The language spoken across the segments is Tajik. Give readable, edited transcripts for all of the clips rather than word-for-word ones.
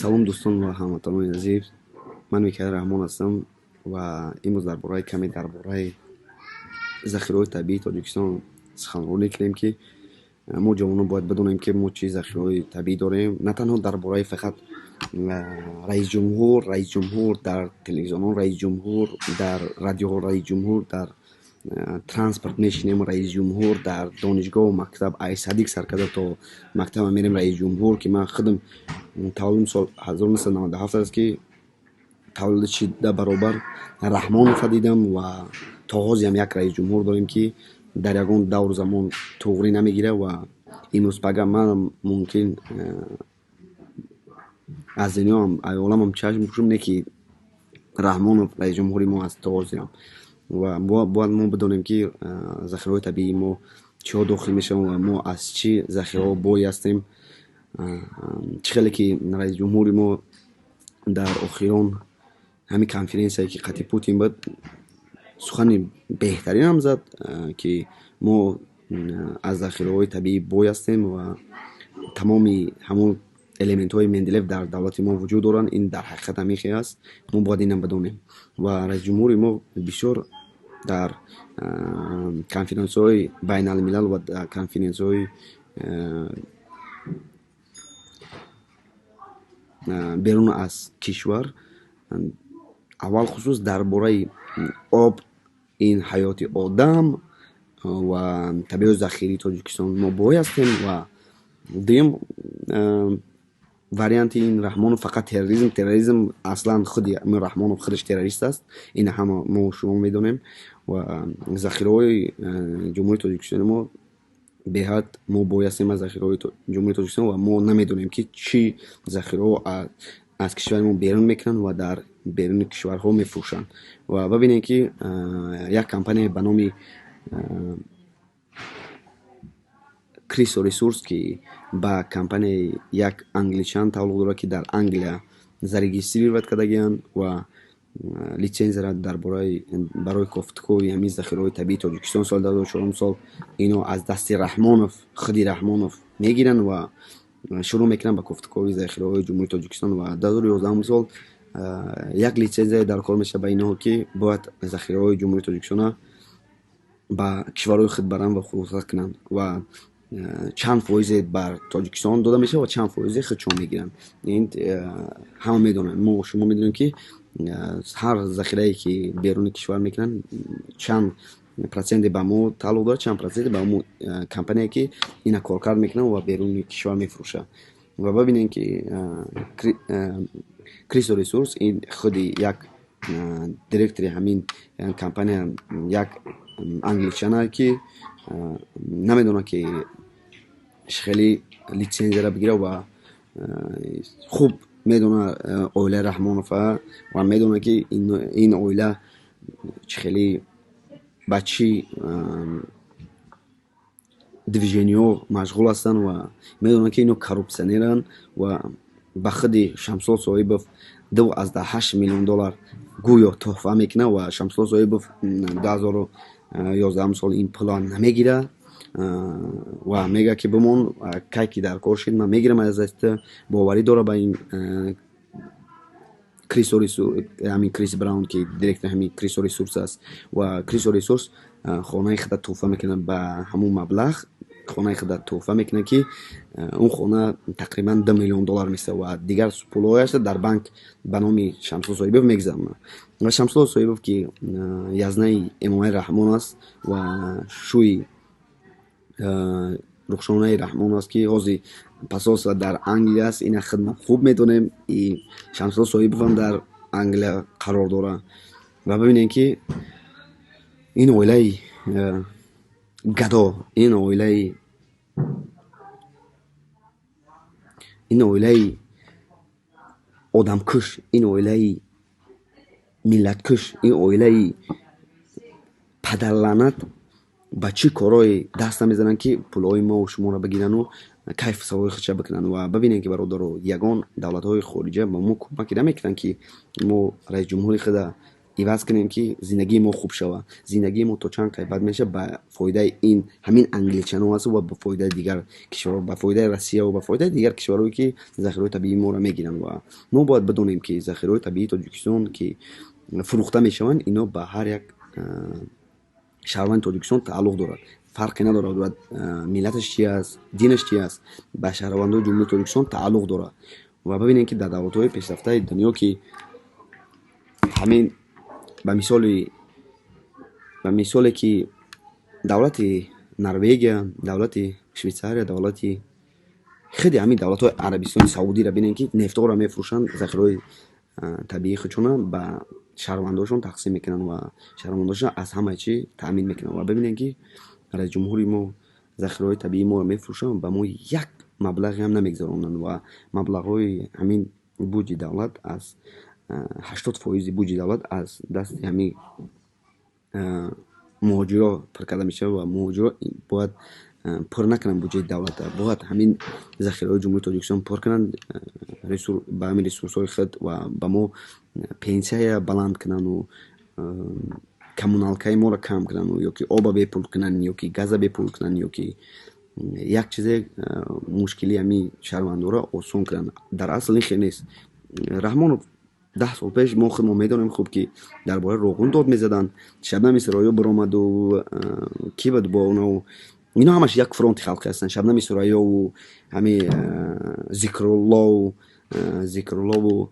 салом дӯстон ва ҳамватанони азиз, ман Микаил Раҳмон ҳастам ва имрӯз каме дар бораи захираҳои табиии Тоҷикистон суханронӣ кардем, ки мо ҷавонон бояд бидонем, ки мо чӣ захираҳои табиӣ дорем. На танҳо дар бораи фақат раисҷумҳур, дар телевизионҳо раисҷумҳур, дар радиоҳо раисҷумҳур, дар транспорт мешинем раисҷумҳур, дар донишгоҳу мактаб айсадик сар карда то мактаба мерем раисҷумҳур, ки ман худам таваллудим сол 1997 аст, ки таваллуди шида баробар Раҳмоновро дидам ва то ҳозиам як раисҷумҳур дорем, ки дар ягон давру замон туғрӣ намегирад ва имрӯз пага манам мумкин аз дунёам айёламам чашм пӯшум, не ки Раҳмонов раисҷумҳури мо аст то ҳозирам. ва бояд мо бидонем, ки захираҳои табиии мо чиҳо дохил мешаванд ва мо аз чӣ захираҳо бой ҳастем. Чӣ хеле ки раисҷумҳури мо дар охирон ҳамин конференсияе ки қатъи Путин буд сухани беҳтаринам зад, ки мо аз захираҳои табиӣ бой ҳастем ва тамоми ҳамон элементҳои Менделеев дар давлати мо вуҷуд доранд. Ин дар ҳақиқат ҳамихе аст. Мо бояд инам бидонем. Ва раисҷумҳури мо бисёр дар конференсияҳои байналмилал ва дар конференсияҳои берун аз кишвар, аввал хусус дар бораи об, ин ҳаёти одам ва табиати захирии Тоҷикистон мо бой ҳастем. Ва дуюм варианти ин Раҳмонов фақат терроризм аслан худи Раҳмонов худаш террорист аст. Ин ҳама мо шумо медонем. Ва захираҳои ҷумҳурии Тоҷикистони мо беҳад мо бой ҳастем аз захираҳои ҷумҳурии Тоҷикистон ва мо намедонем, ки чӣ захираҳо аз кишвари мо берун мекунанд ва дар беруни кишварҳо мефурӯшанд. Ва бибинем, ки як компания ба номи Крисо Ресурс, ки ба компанияи як англичан тааллуқ дорад, ки дар Англия зарегистрировать кардагианд ва литсензияра барои кофтукови ҳамин захираҳои табиии Тоҷикистон соли 2004 сол ино аз дасти Раҳмонов, худи Раҳмонов мегиранд ва шурӯъ мекунанд ба кофтукови захираҳои ҷумҳурии Тоҷикистон. Ва 2011 сол як литсензия дар кор мешавад ба инҳо, ки бояд захираҳои ҷумҳурии Тоҷикистона ба кишварҳои худ баранд ва хулоса кунанд ва чанд фоизе бар Тоҷикистон дода мешавад ва чанд фоизе худшон мегиранд. Ин ҳама медонанд. Мо шумо медонем, ки ҳар захирае ки беруни кишвар мекунанд чанд проценте ба мо тааллуқ дорад, чанд проценте ба мо компанияе ки ина коркард мекунад ва беруни кишвар мефурӯшад. Ва бибинем, ки Крисо Ресурс ин худи як директори ҳамин компания як англичана, ки намедонад, ки хеле литсензияра бигирад ва хуб медонад оилаи Раҳмонова ва медонад, ки ин оила хеле ба чӣ движениҳо машғул ҳастанд ва медонад, ки ино коррупсионеранд ва ба худи Шамсулло Соибов $2.8 миллион гӯё туҳфа мекунад ва Шамсулло Соибов 2011 сол ин пула намегирад ва мега, ки бимон кай ки дар кор шид, ман мегирам аз даста боварӣ дора ба ин Крисо Ресурс, ҳамин Крис Браун, ки директор ҳамин Крисо Ресурс аст. Ва Крисо Ресурс хонаи худа туҳфа мекунад ба ҳамун маблағ, хонаи худа туҳфа мекунад, ки он хона тақрибан $2 миллион места ва дигар пулҳояш дар банк ба номи Шамсулло Соибов мегузаранд. ва Шамсулло Соибов, ки язнаи Эмомали Раҳмон аст ва шӯи рухшонаи Раҳмон аст, ки ҳозир пасоса дар Англия аст. Ина худмат хуб медонем. Шамсулло Соибов ҳам дар Англия қарор дорад. ва бибинем, ки ин оилаи гадо, ин оилаи одамкуш, ин оилаи миллаткуш, ин оилаи падарлаънат ба чӣ корҳое даст намезананд, ки пулҳои мо шуморо бигирану кайф савои худша бикунанд. ва бибинем, ки бародаро, ягон давлатҳои хориҷа ба мо кӯмак намекунанд, ки мо раисҷумҳури худа иваз кунем ки зиндагии мо хуб шава. Зиндагии мо то чанд қайбат меша ба фоидаи ин ҳамин англичано аст ва ба фоидаи дигар кишварҳо, ба фоидаи Россия ва ба фоидаи дигар кишварҳое ки захираҳои табиии моро мегиранд. Ва мо бояд бидонем ки захираҳои табиии Тоҷикистон ки фурӯхта мешаванд, ино ба ҳар як шаҳрванди Тоҷикистон тааллуқ дорад. Фарқе надорад миллаташ чи аст, динаш чи аст, ба шаҳрвандои ҷумҳурии Тоҷикистон тааллуқ дорад. Ва бибинем ки дар давлатҳои пешрафтаи дунё ки ҳамин ба мисоле ки давлати Норвегия, давлати Швейтсария, давлати хеле ҳамин давлатҳои Арабистони Саудиро бинем ки нефтҳоро мефурӯшанд, захираҳои табиии худшона ба шаҳрвандошон тақсим мекунанд ва шаҳрвандошон аз ҳамаи чӣ таъмин мекунанд. Ва бибинем ки раисҷумҳури мо захираҳои табиии моро мефурӯшанд, ба мо як маблағе ҳам намегзаронанд ва маблағҳои ҳамин буҷи давлат аз 80% буҷи давлат аз дасти ҳамин муҳоҷиро пур карда мешавад ва муҳоҷиро бояд пур накунанд буҷаи давлата, бояд ҳамин захираҳои ҷумҳурии Тоҷикистон пур кунанд ба ҳамин ресурсҳои худ ва ба мо пенсияя баланд кунанду коммуналкаи моро кам кунанду ёки оба бепул кунанд, ёки газа бепул кунанд, ёки як чизе мушкили ҳамин шаҳрвандоро осон кунанд. Дар асл ин хел нест. Раҳмонов 10 сол пеш мо худмон медонем хуб ки дар бораи роғун дод мезаданд. Шабнами Сурайё баромаду, ки буд бо онҳо, ино ҳамаш як фронти халқӣ ҳастанд. Шабнами Сурайёву ҳами Зикруллову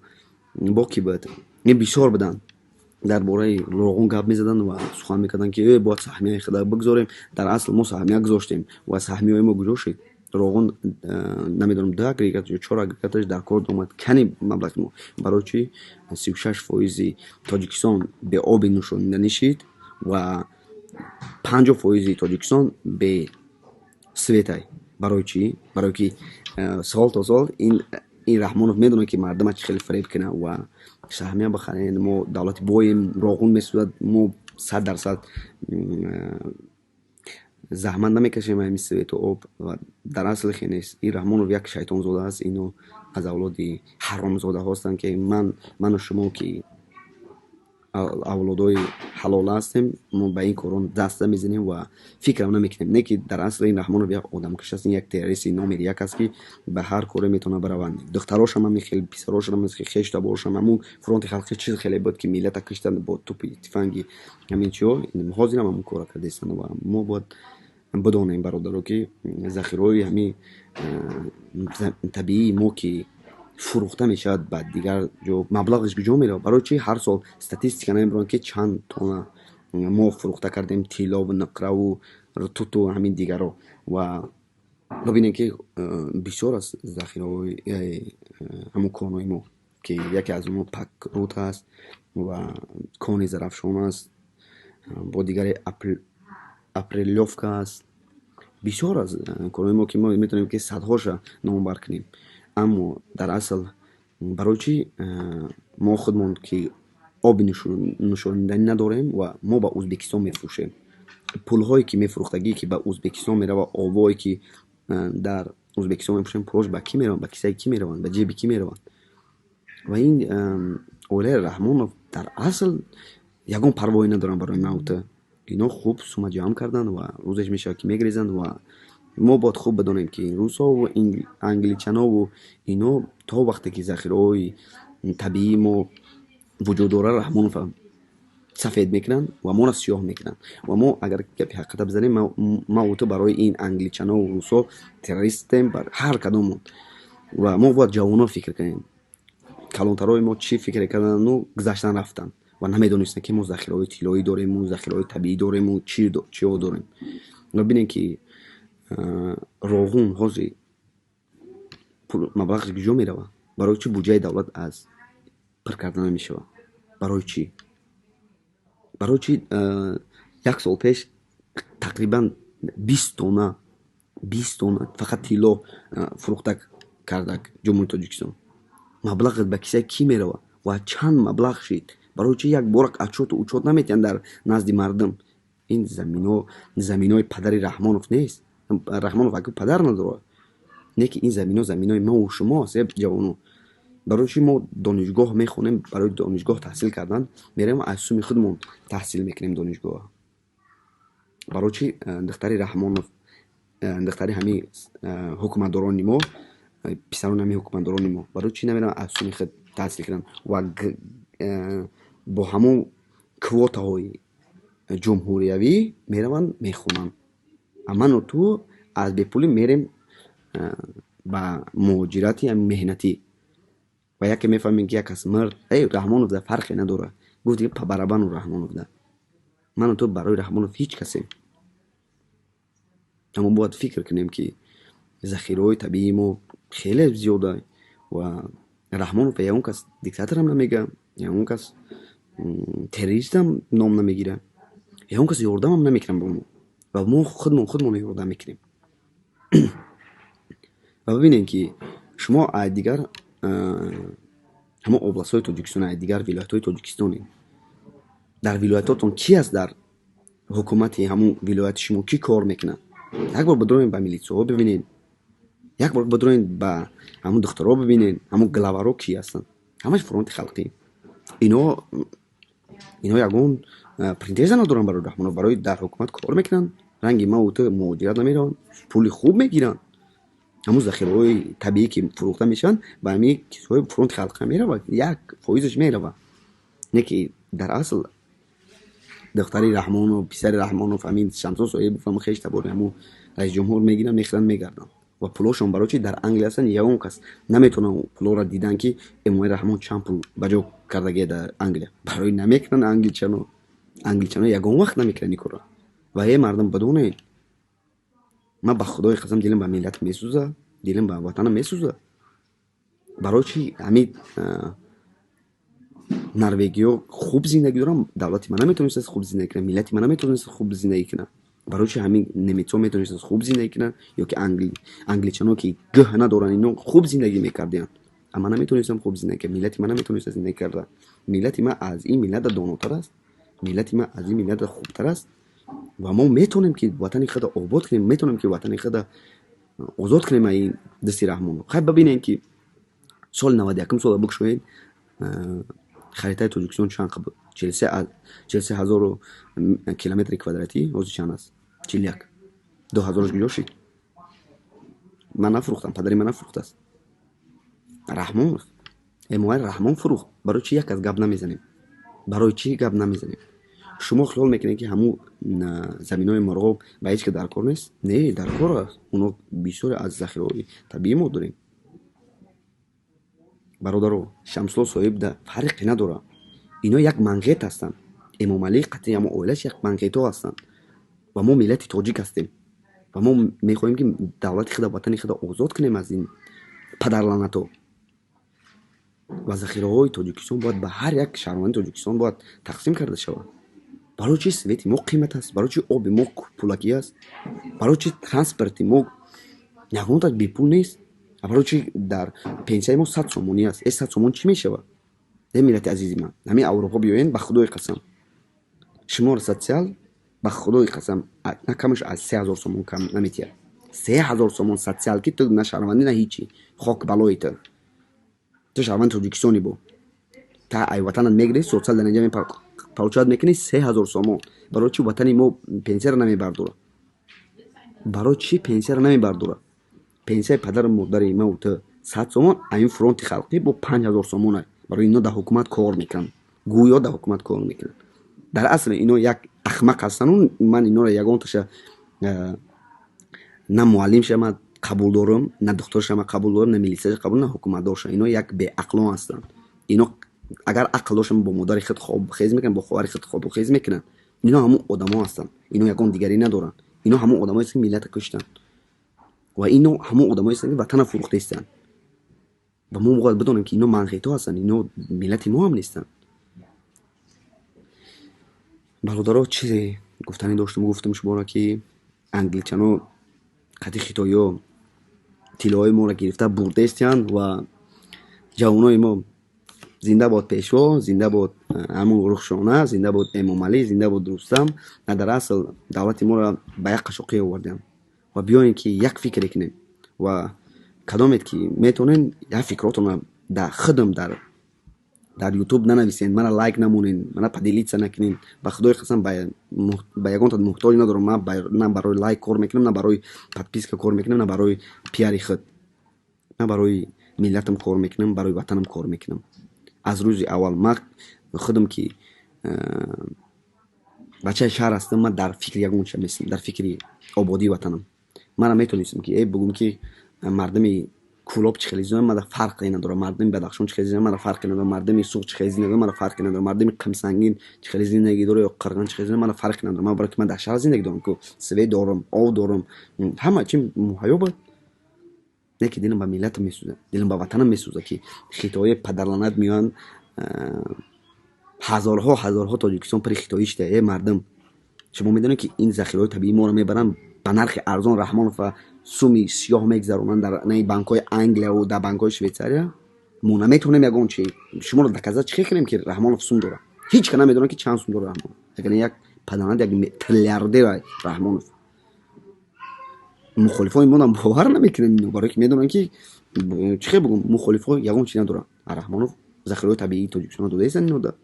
бо ки буд, ин бисёр буданд. Дар бораи роғун гап мезаданд ва сухан мекарданд ки бояд саҳмияи худа бигзорем. Дар асл мо саҳмия гузоштем ва саҳмияи мо гузошт роғун намедонам 2 агрегат ё 4 агрегаташ дар кор омад. Кани маблағи мо барои чӣ 36% Тоҷикистон бе оби нӯшонида нишид ва 50% Тоҷикистон бе светай. Барои чӣ? Барои ки сол то сол ин Раҳмонов медонад ки мардума чӣ хеле фареб кунад ва саҳмия бихарем. Мо давлати боем, роғун месӯзад, мо 100% заҳмат намекашем ҳамин свету об. Ва дар асл хел нест. Ин Раҳмонов як шайтонзода аст. Ино аз авлоди ҳаромзодаҳо ҳастанд ки ману шумо ки авлодои ҳалол ҳастем, мо ба ин корон даст намезанем ва фикрам намекунем. Не ки дар асл ин Раҳмонов як одамкаш аст, ин як террористи номери як аст ки ба ҳар коре метавонад баравад. Духтарошам ҳамин хел, писарошам ҳамин хел, хеш таборшам ҳамун фронти халқӣ чиз хеле буд ки миллата киштанд бо тупи тифанги ҳамин чиҳо. Ҳозирам ҳамун кора кардастанд ва мо бояд бидонем бародаро ки захираҳои ҳамин табиии мо ки фурӯхта мешавад ба дигар ҷо, маблағаш куҷо меравад? Барои чӣ ҳар сол статистика намебаранд ки чанд тона мо фурӯхта кардем тиллову нуқраву ртуту ҳамин дигаро. Ва бибинем ки бисёр аст захираҳои ҳамун конҳои мо ки яке аз онҳо пакрут аст ва кони зарафшон аст, бо дигаре апрелёвка аст. Бисёр аз конҳои мо ки мо метавонем ки садҳоша номбар кунем. Аммо дар асл барои чӣ мо худмон ки оби нӯшониданӣ надорем ва мо ба Ӯзбекистон мефурӯшем. Пулҳое ки мефурӯхтагӣ ки ба Ӯзбекистон мерава, овое ки дар Ӯзбекистон мефурӯшем, пулҳош ба кӣ мераванд? Ба кисаи кӣ мераванд? Ба ҷеби кӣ мераванд? Ва ин оилаи Раҳмонов дар асл ягон парвое надоранд барои мавта. Ино хуб сума ҷамъ карданд ва рӯзеш мешавад ки мегрезанд ва мо бояд хуб бидонем ки русову англичанову ино то вақте ки захираҳои табиии мо вуҷуд дорад, Раҳмонов сафед мекунанд ва моро сиёҳ мекунанд. Ва мо агар гапи ҳақиқата бизанем, мо ӯто барои ин англичанову русо террористем бар ҳар кадомон. Ва мо бояд ҷавонон фикр кунем. Калонтарои мо чӣ фикр карданду гузаштан рафтанд ва намедонистанд ки мо захираҳои тиллоӣ дорему, захираҳои табиӣ дорему, чиҳо дорем. ва бинем ки роғун ҳозир маблағаш куҷо меравад? Барои чӣ буҷаи давлат аз пур карда намешавад? Барои чӣ? Барои чӣ як сол пеш тақрибан 20 тонна фақат тилло фурӯхта кардак ҷумҳурии Тоҷикистон. Маблағат ба кисаи кӣ меравад? Ва чанд маблағ шид? Барои чӣ як борак отчёту учёт наметиҳанд дар назди мардум? Ин заминои падари Раҳмонов нест. Раҳмонов аку падар надорад. Не ки ин заминои маву шумо аст, ҷавонон. барои чӣ мо донишгоҳ мехонем? Барои донишгоҳ таҳсил кардан мерем аз суми худмон таҳсил мекунем донишгоҳ. барои чӣ духтари Раҳмонов, духтари ҳамин ҳукуматдорони мо, писарони ҳамин ҳукуматдорони мо барои чӣ намераванд аз суми худ таҳсил кунанд ва бо ҳамон квотаҳои ҷумҳуриявӣ мераванд мехонанд. ману ту аз бепулӣ мерем ба муҳоҷирати меҳнатӣ ва яке мефаҳмем ки як кас мирд, Раҳмонов да фарқе надора, гуфт дига па барабану Раҳмонов да. ману ту барои Раҳмонов ҳеҷ касем. аммо бояд фикр кунем ки захираҳои табиии мо хеле зиёда ва Раҳмонов ягон кас диктаторам намега, ягон кас террористам ном намегира, ягон кас ёрдамам намекунад ба мо ва мо худмон ёрдам мекунем. ва бибинем ки шумо аз дигар ҳама областҳои Тоҷикистон, аз дигар вилоятҳои Тоҷикистоне, дар вилоятотон ки аст дар ҳукумати ҳамун вилояти шумо ки кор мекунад? Як бор бидроен ба милитсияҳо бибинед, як бор бидроен ба ҳамун духтаро бибинед, ҳамун главаро ки ҳастанд, ҳамаш фронти халқӣ. ино ягон принтеза надоранд барои Раҳмонов, барои дар ҳукумат кор мекунанд, ранги мавута муҳоҷират наметаванд, пули хуб мегиранд, ҳамун захираҳои табиӣ ки фурӯхта мешаванд ба ҳамин кисҳои фронти халқӣ меравад, як фоизаш меравад. не ки дар асл духтари Раҳмонов, писари Раҳмонов, ҳамин Шамсун Соҳибов ҳамун хеш табори ҳамун раис ҷумҳур мегиранд, мехӯранд, мегарданд ва пулошон барои чи дар Англия ҳастанд. Ягон кас наметавонад пулоро дидан ки Эмомали Раҳмон чанд пул ба ҷо кардагия дар Англия. Барои намекунанд англичано ягон вақт намекунанд ин корро. ва мардум бидонед, ман ба худои қасам дилам ба миллат месӯзад, дилам ба ватанам месӯзад. барои чи ҳамин норвегиё хуб зиндагӣ доранд, давлати ман наметавонист хуб зиндагӣ кунад, миллати ман наметавонист хуб зиндагӣ кунад. барои чи ҳамин немецҳо метавонист хуб зиндагӣ кунад, ё ки англичано ки гӯҳ надоранд, ино хуб зиндагӣ мекарданд. аммо ман наметавонистам хуб зиндагӣ кунам, миллати ман наметавонист зиндагӣ карда. миллати ман аз ин миллата донотар аст, миллати ман аз ин миллата хубтар аст ва мо метавонем ки ватани худа обод кунем, метавонем ки ватани худа озод кунем аз ин дасти Раҳмонов. хай бибинем ки соли 91 сола бигӯшоед харитаи Тоҷикистон чанд буд? 43000 километри квадратӣ ҳозир чанд аст? 41. 2000 куҷо шид? ман нафурӯхтам, падари ман нафурӯхтааст. Раҳмонов, Эмомали Раҳмон фурӯхт. барои чи як аз гап намезанем? барои чи гап намезанем? шумо хиёл мекунед ки ҳамун заминои марғоб ба ҳеҷ ки дар кор нест? Не, дар кор аст. оно бисёре аз захираҳои табиӣ мо дорем. бародаро, Шамсулло Соҳиб да фарқе надорад. ино як манғет ҳастанд. Эмомалӣ қатъи ҳамон оилаш як манғетҳо ҳастанд ва мо миллати тоҷик ҳастем ва мо мехоҳем ки давлати худа, ватани худа озод кунем аз ин падарланатҳо. ва захираҳои Тоҷикистон бояд ба ҳар як шаҳрванди Тоҷикистон бояд тақсим карда шавад. барои чи свети мо қимат аст? барои чи оби мо пулакӣ аст? барои чи транспорти мо ягонташ бепул нест? барои чи дар пенсияи мо 100 сомонӣ аст? 100 сомон чӣ мешавад? миллати азизи ман, ҳамин Аврупо биёен, ба худои қасам шумори социал ба худои қасам на камаш аз 3000 сомон кам наметиҳад. 3000 сомон социал ки ту на шаҳрвандӣ на ҳичи, хок балои ту шаҳрванди Тоҷикистони бо та ай ватанат мегирӣ, социал дар инҷа мепарчад мекунӣ 3000 сомон. барои чи ватани мо пенсияро намебардора? барои чи пенсияро намебардора? пенсияи падару модари мо ту 100 сомон, ин фронти халқӣ бо 5000 сомон аст. барои ино дар ҳукумат кор мекунанд, гӯё дар ҳукумат кор мекунанд. дар асл ино як ахмақ ҳастану ман иноро ягонташа на муаллим шама қабул дорам, на духтур шама қабул дорам, на милитсия қабул, на ҳукуматдор шама. ино як беақлон ҳастанд. ино агар ақл дошам бо модари худ хобхез мекунанд, бо ховари худ хобхез мекунанд. ино ҳамун одамо ҳастанд. ино ягон дигарӣ надоранд. ино ҳамун одамое ҳастанд ки миллата куштанд ва ино ҳамун одамое ҳастанд ки ватана фурӯхтаистанд. ва мо бояд бидонем ки ино манғетҳо ҳастанд, ино миллати мо ҳам нестанд. бародаро, чизе гуфтанӣ доштам, гуфтам шуморо ки англичано қатъи хитоиҳо тиллоҳои моро гирифта бурдестиянд ва ҷавонои мо зинда бод пешво, зинда бод ҳамун рухшона, зинда бод Эмомалӣ, зинда бод Рустам. дар асл давлати моро ба як қашоқӣ оварданд. ва биёем ки як фикре кунем ва кадомет ки метавонем як фикротонро дар худам дар ютуб нанависен, мана лайк намонен, мана падилитса накунен. Ба худои қасам ба ягон тад муҳтоҷ надорам. Ман на барои лайк кор мекунам, на барои подписка кор мекунам, на барои пиари худ, на барои миллатам кор мекунам, барои ватанам кор мекунам. аз рӯзи аввал ман худам ки бачаи шаҳр ҳастам, ман дар фикри ягон чиз меистам, дар фикри ободии ватанам. Мана метонистам ки бугум ки мардами кӯлоб чӣ хеле зиёданд, мана фарқе надорад, мардами Бадахшон чӣ хеле зиёданд, мана фарқе надорад, мардами Суғд чӣ хеле зиёданд, мана фарқе надорад, мардами Қимсангин чӣ хеле зиндагӣ дорад, ё Қирған чӣ хеле зиёданд, мана фарқе надорад. Ман барои ки ман дар шаҳр зиндагӣ дорам ку свет дорам, об дорам, ҳама чӣ муҳайё буд. Не ки дилам ба миллатам месӯзад, дилам ба ватанам месӯзад ки хитои падарланат меоянд. ҳазорҳо Тоҷикистон пири хитоӣ шуда. Мардам, шумо медонед ки ин захираҳои табиии моро мебаранд ба нархи арзон. Раҳмонова суми сиёҳ мегзаронанд дар банкҳои Англияу дар банкҳои Швейтсария. мо наметавонем ягон чи шуморо доказа чӣ кунем ки Раҳмонов сум дорад. Ҳеҷ кана намедонад ки чанд сум дорад Раҳмонов. Ягоне як паданад, як триллиардер Раҳмонов. мухолифони мо бовар намекунанд, барои ки медонанд ки чӣ хеле бугум мухолифо ягон чи надорад. Раҳмонов захираҳои табиии Тоҷикистон дода истанд нода.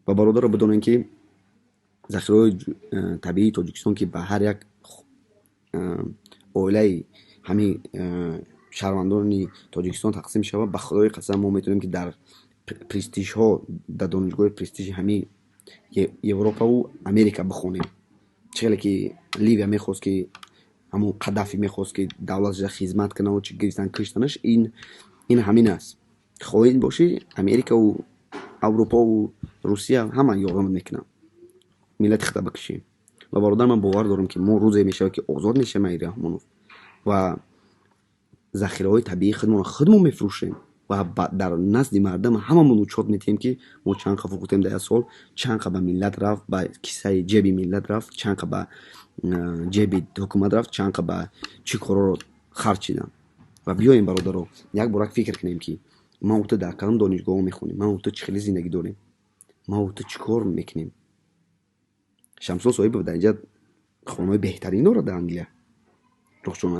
ва бародаро бидонем ки захираҳои табиии Тоҷикистон ки ба ҳар як оилаи ҳамин шаҳрвандони Тоҷикистон тақсим шавад. Ба худои қасам мо метавонем ки дар престижҳо, дар донишгоҳи престижи ҳамин Европаву Америка бихонем. чӣ хеле ки Ливия мехост ки ҳамун Қаддафи мехост ки давлаташа хизмат кунад, чӣ гирифтан киштанаш, ин ҳамин аст. хоҳед бошӣ Америкаву Аврупову Русия ҳама ёрдам мекунанд миллати худа бикушӣ. ва бародар, ман бовар дорам ки мо рӯзе мешавад ки озод мешавем ай Раҳмонов ва захираҳои табиии худмонро худмон мефурӯшем ва дар назди мардам ҳамамон учёт метиҳем ки мо чанд қа фурӯхтем дар як сол, чанд қа ба миллат рафт, ба киссаи ҷеби миллат рафт, чанд қа ба ҷеби ҳукумат рафт, чанд қа ба чӣ короро харҷ шиданд. ва биёем бародаро як борак фикр кунем ки ман у ту дар кадом донишгоҳ мехонем, ман у ту чӣ хеле зиндагӣ дорем, ман у ту чӣ кор мекунем. Шамсун Соҳибов дар инҷа хонаҳои беҳтарин дорад дар Англия. Рухҷон